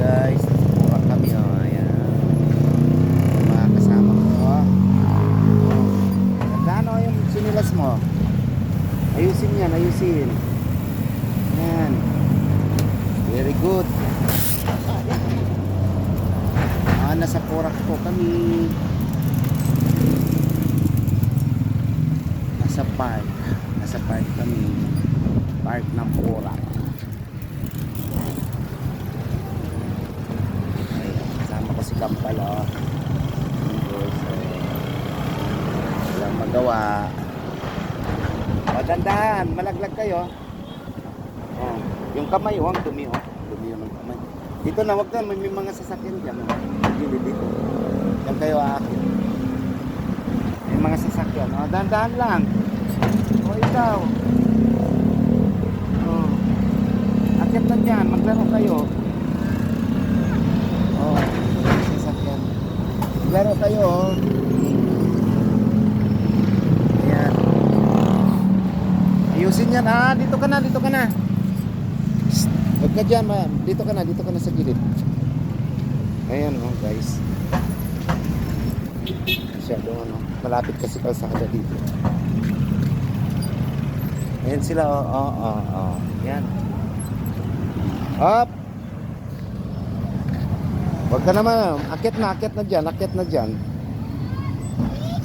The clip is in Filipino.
guys, nasa kami oh. Ayan. Mga kasama ko oh. Gano yung sinilas mo? Ayusin yan, ayusin. Ayan. Very good. Nasa Porac po kami. Nasa park. Nasa park kami. Park ng Porac. Kasama ko si Kampal oh. Walang magawa. Dandahan, malaglag kayo. Oh, yung kamay oh, ang dumi oh. Dumi ng kamay. Dito na, wag na, may mga sasakyan diyan. Gilid dito. Diyan kayo aakyat. May mga sasakyan. Oh, dandahan lang. Oh, ikaw. Oh. Akyat na diyan, maglaro kayo. Oh, sasakyan. Maglaro kayo oh. Ayusin yan. Dito ka na, dito ka na. Psst, huwag ka dyan, dito ka na sa gilid. Ayan oh, guys. Masyado ano, malapit kasi kalsada dito. Ayan sila oh. Yan. Up. Huwag ka naman, akyat na dyan,